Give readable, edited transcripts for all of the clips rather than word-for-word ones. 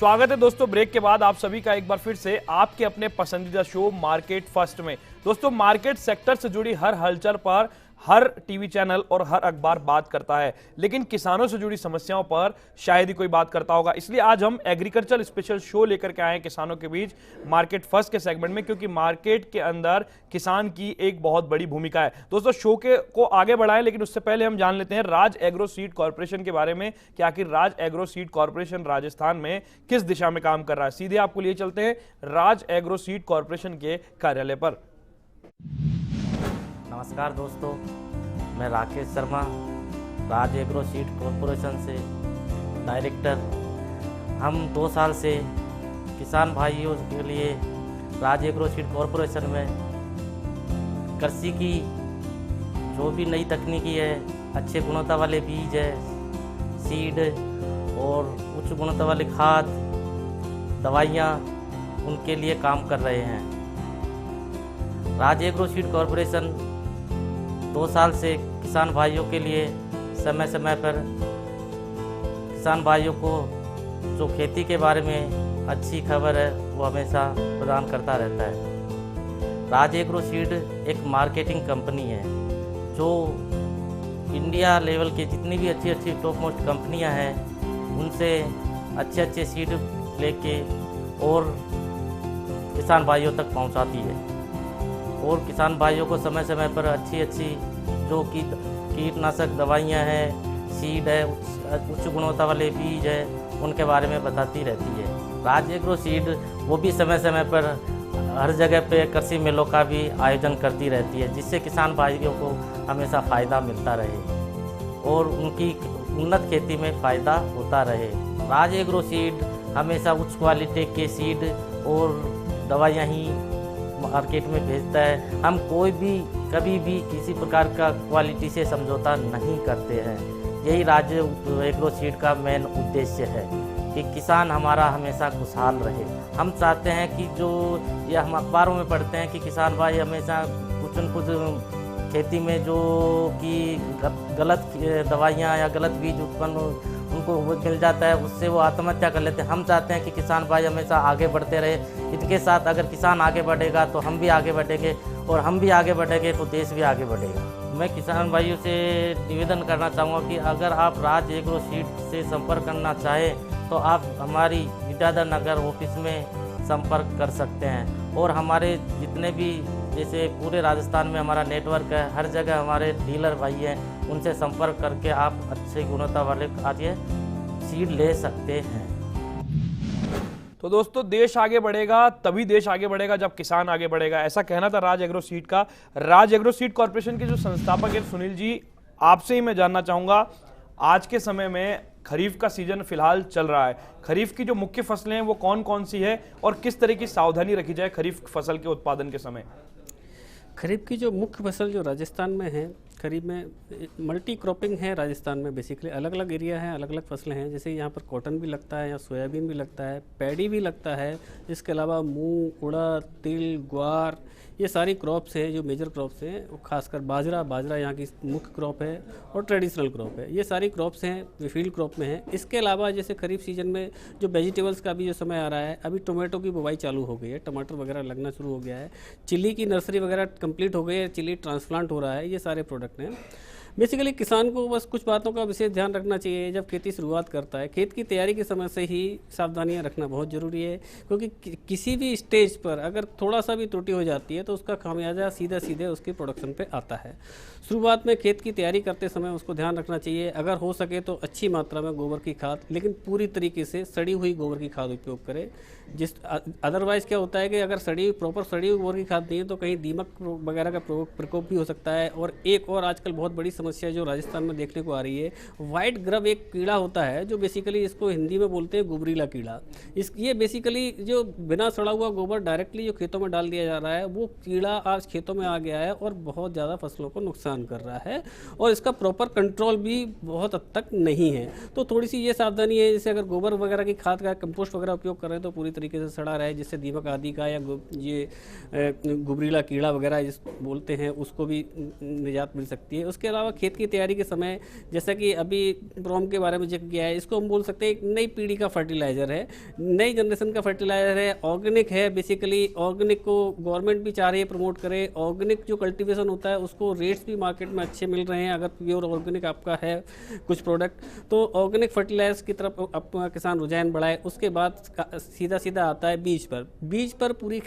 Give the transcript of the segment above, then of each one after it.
स्वागत है दोस्तों ब्रेक के बाद आप सभी का एक बार फिर से आपके अपने पसंदीदा शो मार्केट फर्स्ट में। दोस्तों मार्केट सेक्टर से जुड़ी हर हलचल पर हर टीवी चैनल और हर अखबार बात करता है, लेकिन किसानों से जुड़ी समस्याओं पर शायद ही कोई बात करता होगा। इसलिए आज हम एग्रीकल्चर स्पेशल शो लेकर के आए हैं किसानों के बीच मार्केट फर्स्ट के सेगमेंट में, क्योंकि मार्केट के अंदर किसान की एक बहुत बड़ी भूमिका है। दोस्तों शो को आगे बढ़ाएं, लेकिन उससे पहले हम जान लेते हैं राज एग्रो सीड कॉर्पोरेशन के बारे में कि आखिर राज एग्रो सीड कॉर्पोरेशन राजस्थान में किस दिशा में काम कर रहा है। सीधे आपको लिए चलते हैं राज एग्रो सीड कॉर्पोरेशन के कार्यालय पर। नमस्कार दोस्तों, मैं राकेश शर्मा राज एग्रो सीड कॉरपोरेशन से डायरेक्टर। हम 2 साल से किसान भाइयों के लिए राज एग्रो सीड कॉरपोरेशन में कृषि की जो भी नई तकनीकी है, अच्छे गुणवत्ता वाले बीज है, सीड और उच्च गुणवत्ता वाली खाद, दवाइयाँ, उनके लिए काम कर रहे हैं। राज एग्रो सीड कॉरपोरेशन 2 साल से किसान भाइयों के लिए समय समय पर किसान भाइयों को जो खेती के बारे में अच्छी खबर है वो हमेशा प्रदान करता रहता है। राज एग्रो सीड एक मार्केटिंग कंपनी है जो इंडिया लेवल के जितनी भी अच्छी अच्छी टॉप मोस्ट कंपनियां हैं उनसे अच्छे सीड लेके और किसान भाइयों तक पहुंचाती है और किसान भाइयों को समय समय पर अच्छी जो कि कीटनाशक दवाइयाँ हैं, सीड है, उच्च गुणवत्ता वाले बीज है, उनके बारे में बताती रहती है। राज एग्रो सीड वो भी समय समय पर हर जगह पे कृषि मेलों का भी आयोजन करती रहती है, जिससे किसान भाइयों को हमेशा फ़ायदा मिलता रहे और उनकी उन्नत खेती में फ़ायदा होता रहे। राज एग्रो सीड हमेशा उच्च क्वालिटी के सीड और दवाइयाँ ही मार्केट में भेजता है। हम कोई भी कभी भी किसी प्रकार का क्वालिटी से समझौता नहीं करते हैं। यही राज एग्रो सीड का मेन उद्देश्य है कि किसान हमारा हमेशा खुशहाल रहे। हम चाहते हैं कि जो ये हम अखबारों में पढ़ते हैं कि किसान भाई हमेशा कुछ न कुछ खेती में जो कि गलत दवाइयाँ या गलत बीज उत्पन्न उनको मिल जाता है, उससे वो आत्महत्या कर लेते हैं। हम चाहते हैं कि किसान भाई हमेशा आगे बढ़ते रहे। इनके साथ अगर किसान आगे बढ़ेगा तो हम भी आगे बढ़ेंगे और हम भी आगे बढ़ेंगे तो देश भी आगे बढ़ेगा। मैं किसान भाइयों से निवेदन करना चाहूँगा कि अगर आप राज एग्रो सीड से संपर्क करना चाहें तो आप हमारी विद्याधर नगर ऑफिस में संपर्क कर सकते हैं और हमारे जितने भी जैसे पूरे राजस्थान में हमारा नेटवर्क है, हर जगह हमारे डीलर भाई हैं, उनसे संपर्क करके आप अच्छी गुणवत्ता वाले आज ये सीड ले सकते हैं। तो दोस्तों देश आगे बढ़ेगा तभी देश आगे बढ़ेगा जब किसान आगे बढ़ेगा, ऐसा कहना था राज एग्रो सीड का। राज एग्रो सीड कॉर्पोरेशन के जो संस्थापक है सुनील जी, आपसे ही मैं जानना चाहूंगा, आज के समय में खरीफ का सीजन फिलहाल चल रहा है, खरीफ की जो मुख्य फसलें हैं वो कौन कौन सी है और किस तरह की सावधानी रखी जाए खरीफ फसल के उत्पादन के समय? खरीफ की जो मुख्य फसल जो राजस्थान में है, खरीफ में मल्टी क्रॉपिंग है। राजस्थान में बेसिकली अलग अलग एरिया हैं, अलग अलग फसलें हैं। जैसे यहाँ पर कॉटन भी लगता है, या सोयाबीन भी लगता है, पैडी भी लगता है। इसके अलावा मूंग, उड़द, तिल, ग्वार, ये सारी क्रॉप्स हैं जो मेजर क्रॉप्स हैं। खासकर बाजरा यहाँ की मुख्य क्रॉप है और ट्रेडिशनल क्रॉप है। ये सारी क्रॉप्स हैं फील्ड क्रॉप में हैं। इसके अलावा जैसे खरीफ सीजन में जो वेजिटेबल्स का भी जो समय आ रहा है, अभी टोमेटो की बुवाई चालू हो गई है, टमाटर वगैरह लगना शुरू हो गया है, चिली की नर्सरी वगैरह कंप्लीट हो गई है, चिली ट्रांसप्लांट हो रहा है। ये सारे प्रोडक्ट हैं। बेसिकली किसान को बस कुछ बातों का विशेष ध्यान रखना चाहिए। जब खेती शुरुआत करता है, खेत की तैयारी के समय से ही सावधानियां रखना बहुत ज़रूरी है, क्योंकि किसी भी स्टेज पर अगर थोड़ा सा भी त्रुटि हो जाती है तो उसका खामियाजा सीधे उसके प्रोडक्शन पे आता है। शुरुआत में खेत की तैयारी करते समय उसको ध्यान रखना चाहिए, अगर हो सके तो अच्छी मात्रा में गोबर की खाद, लेकिन पूरी तरीके से सड़ी हुई गोबर की खाद उपयोग करें। अदरवाइज़ क्या होता है कि अगर प्रॉपर सड़ी हुई गोबर की खाद नहीं है तो कहीं दीमक वगैरह का प्रकोप भी हो सकता है। और एक और आजकल बहुत बड़ी समस्या जो राजस्थान में देखने को आ रही है, वाइट ग्रब एक कीड़ा होता है जो बेसिकली इसको हिंदी में बोलते हैं गुबरीला कीड़ा। ये बेसिकली जो बिना सड़ा हुआ गोबर डायरेक्टली जो खेतों में डाल दिया जा रहा है, वो कीड़ा आज खेतों में आ गया है और बहुत ज़्यादा फसलों को नुकसान कर रहा है और इसका प्रॉपर कंट्रोल भी बहुत हद तक नहीं है। तो थोड़ी सी ये सावधानी है, जैसे अगर गोबर वगैरह की खाद का कंपोस्ट वगैरह उपयोग कर रहे हैं तो पूरी तरीके से सड़ा रहे, जिससे दीमक आदि का या ये गुबरीला कीड़ा वगैरह जिस बोलते हैं उसको भी निजात मिल सकती है। उसके अलावा खेत की तैयारी के समय, जैसा कि अभी ब्रोम के बारे में जिक्र किया है, इसको हम बोल सकते हैं एक नई पीढ़ी का फर्टिलाइजर है, नई जनरेशन का फर्टिलाइजर है, ऑर्गेनिक है। बेसिकली ऑर्गेनिक को गवर्नमेंट भी चाह रही है प्रमोट करे। ऑर्गेनिक जो कल्टीवेशन होता है उसको रेट्स भी मार्केट में अच्छे मिल रहे हैं। अगर प्योर ऑर्गेनिक आपका है कुछ प्रोडक्ट, तो ऑर्गेनिक फर्टिलाइजर्स की तरफ अपना किसान रुझान बढ़ाए। उसके बाद सीधा सीधा आता है बीज पर। बीज पर पूरी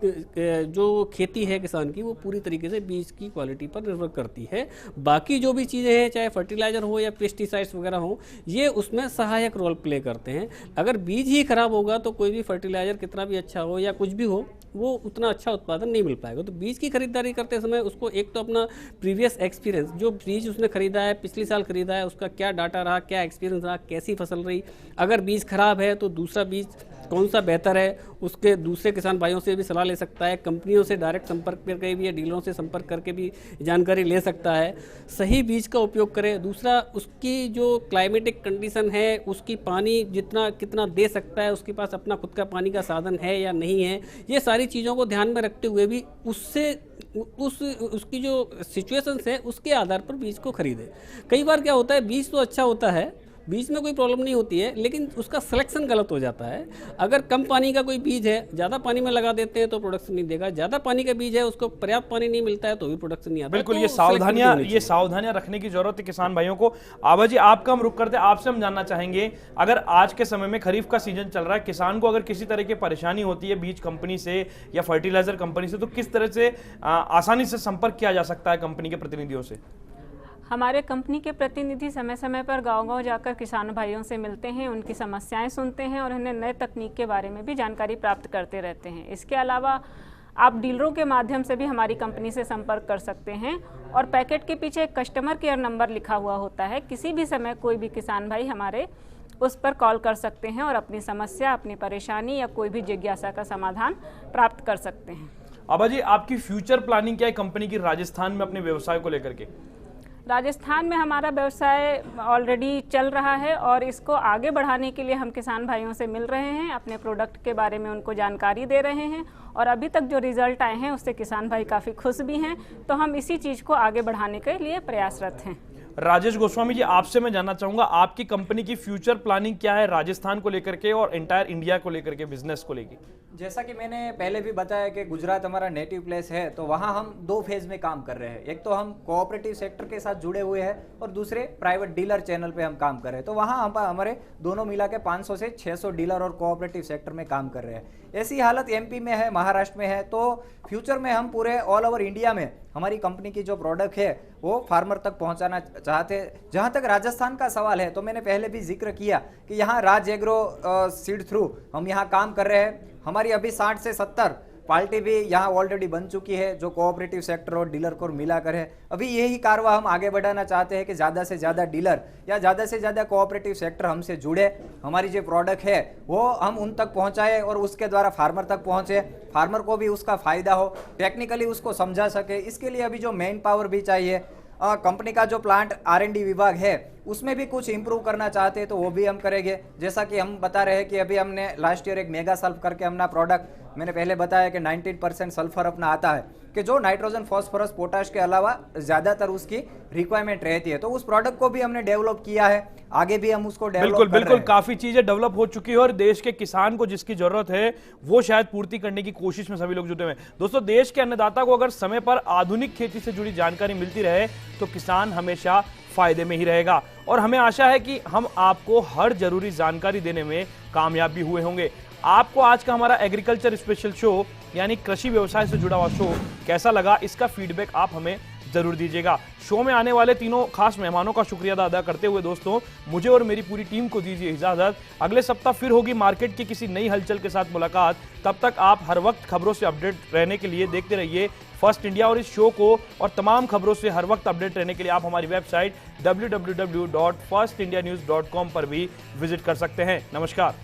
जो खेती है किसान की, वो पूरी तरीके से बीज की क्वालिटी पर निर्भर करती है। बाकी जो भी चीज़ें हैं, चाहे फर्टिलाइजर हो या पेस्टिसाइड्स वगैरह हो, ये उसमें सहायक रोल प्ले करते हैं। अगर बीज ही खराब होगा तो कोई भी फर्टिलाइजर कितना भी अच्छा हो या कुछ भी हो, वो उतना अच्छा उत्पादन नहीं मिल पाएगा। तो बीज की खरीदारी करते समय उसको एक तो अपना प्रीवियस एक्सपीरियंस, जो बीज उसने खरीदा है, पिछले साल खरीदा है, उसका क्या डाटा रहा, क्या एक्सपीरियंस रहा, कैसी फसल रही। अगर बीज खराब है तो दूसरा बीज कौन सा बेहतर है, उसके दूसरे किसान भाइयों से भी सलाह ले सकता है। कंपनियों से डायरेक्ट संपर्क करके भी या डीलरों से संपर्क करके भी जानकारी ले सकता है। सही बीज का उपयोग करें। दूसरा, उसकी जो क्लाइमेटिक कंडीशन है, उसकी पानी कितना दे सकता है, उसके पास अपना खुद का पानी का साधन है या नहीं है, ये सारी चीज़ों को ध्यान में रखते हुए भी उसकी जो सिचुएशंस है उसके आधार पर बीज को खरीदें। कई बार क्या होता है, बीज तो अच्छा होता है, बीज में कोई प्रॉब्लम नहीं होती है, लेकिन उसका सिलेक्शन गलत हो जाता है। अगर कम पानी का कोई बीज है, ज़्यादा पानी में लगा देते हैं तो प्रोडक्शन नहीं देगा। ज़्यादा पानी का बीज है, उसको पर्याप्त पानी नहीं मिलता है तो भी प्रोडक्शन नहीं आता। बिल्कुल, तो ये सावधानियां रखने की जरूरत है किसान भाइयों को। आभा जी, आपका हम रुक करते हैं, आपसे हम जानना चाहेंगे, अगर आज के समय में खरीफ का सीजन चल रहा है, किसान को अगर किसी तरह की परेशानी होती है बीज कंपनी से या फर्टिलाइजर कंपनी से, तो किस तरह से आसानी से संपर्क किया जा सकता है कंपनी के प्रतिनिधियों से? हमारे कंपनी के प्रतिनिधि समय समय पर गांव-गांव जाकर किसान भाइयों से मिलते हैं, उनकी समस्याएं सुनते हैं और उन्हें नए तकनीक के बारे में भी जानकारी प्राप्त करते रहते हैं। इसके अलावा आप डीलरों के माध्यम से भी हमारी कंपनी से संपर्क कर सकते हैं और पैकेट के पीछे एक कस्टमर केयर नंबर लिखा हुआ होता है। किसी भी समय कोई भी किसान भाई हमारे उस पर कॉल कर सकते हैं और अपनी समस्या, अपनी परेशानी या कोई भी जिज्ञासा का समाधान प्राप्त कर सकते हैं। आभा जी, आपकी फ्यूचर प्लानिंग क्या है कंपनी की राजस्थान में अपने व्यवसाय को लेकर के? राजस्थान में हमारा व्यवसाय ऑलरेडी चल रहा है और इसको आगे बढ़ाने के लिए हम किसान भाइयों से मिल रहे हैं, अपने प्रोडक्ट के बारे में उनको जानकारी दे रहे हैं और अभी तक जो रिजल्ट आए हैं उससे किसान भाई काफ़ी खुश भी हैं। तो हम इसी चीज़ को आगे बढ़ाने के लिए प्रयासरत हैं। राजेश गोस्वामी जी, आपसे मैं जानना चाहूंगा, आपकी कंपनी की फ्यूचर प्लानिंग क्या है राजस्थान को लेकर के और एंटायर इंडिया को लेकर के, बिजनेस को लेकर? जैसा कि मैंने पहले भी बताया कि गुजरात हमारा नेटिव प्लेस है, तो वहाँ हम 2 फेज में काम कर रहे हैं। एक तो हम कोऑपरेटिव सेक्टर के साथ जुड़े हुए हैं और दूसरे प्राइवेट डीलर चैनल पे हम काम कर रहे हैं। तो वहाँ हम हमारे दोनों मिला के 500 से 600 डीलर और कोऑपरेटिव सेक्टर में काम कर रहे हैं। ऐसी हालत एमपी में है, महाराष्ट्र में है, तो फ्यूचर में हम पूरे ऑल ओवर इंडिया में हमारी कंपनी की जो प्रोडक्ट है वो फार्मर तक पहुंचाना चाहते हैं। जहां तक राजस्थान का सवाल है, तो मैंने पहले भी जिक्र किया कि यहाँ राज एग्रो सीड थ्रू हम यहाँ काम कर रहे हैं। हमारी अभी 60 से 70 पार्टी भी यहाँ ऑलरेडी बन चुकी है, जो कोऑपरेटिव सेक्टर और डीलर को मिलाकर है। अभी यही कारवा हम आगे बढ़ाना चाहते हैं कि ज़्यादा से ज़्यादा डीलर या ज़्यादा से ज़्यादा कोऑपरेटिव सेक्टर हमसे जुड़े, हमारी जो प्रोडक्ट है वो हम उन तक पहुँचाए और उसके द्वारा फार्मर तक पहुँचे, फार्मर को भी उसका फ़ायदा हो, टेक्निकली उसको समझा सके। इसके लिए अभी जो मैन पावर भी चाहिए। कंपनी का जो प्लांट R&D विभाग है उसमें भी कुछ इंप्रूव करना चाहते हैं, तो वो भी हम करेंगे। जैसा कि हम बता रहे हैं कि अभी हमने लास्ट ईयर एक मेगा सल्फ करके अपना प्रोडक्ट, मैंने पहले बताया कि 19% सल्फर अपना आता है, कि जो नाइट्रोजन, फॉस्फोरस, पोटाश के अलावा ज़्यादातर उसकी रिक्वायरमेंट रहती है। तो उस प्रोडक्ट को भी हमने डेवलप किया है, आगे भी हम उसको डेवलप कर रहे हैं। काफी चीजें डेवलप हो चुकी है और देश के किसान को जिसकी जरूरत है वो शायद पूर्ति करने की कोशिश में सभी लोग जुटे हुए हैं। दोस्तों, देश के अन्नदाता को अगर समय पर आधुनिक खेती से जुड़ी जानकारी मिलती रहे तो किसान हमेशा फायदे में ही रहेगा और हमें आशा है कि हम आपको हर जरूरी जानकारी देने में कामयाब भी हुए होंगे। आपको आज का हमारा एग्रीकल्चर स्पेशल शो यानी कृषि व्यवसाय से जुड़ा हुआ शो कैसा लगा, इसका फीडबैक आप हमें जरूर दीजिएगा। शो में आने वाले तीनों खास मेहमानों का शुक्रिया अदा करते हुए दोस्तों, मुझे और मेरी पूरी टीम को दीजिए इजाजत। अगले सप्ताह फिर होगी मार्केट की किसी नई हलचल के साथ मुलाकात। तब तक आप हर वक्त खबरों से अपडेट रहने के लिए देखते रहिए फर्स्ट इंडिया और इस शो को, और तमाम खबरों से हर वक्त अपडेट रहने के लिए आप हमारी वेबसाइट www.firstindianews.com पर भी विजिट कर सकते हैं। नमस्कार।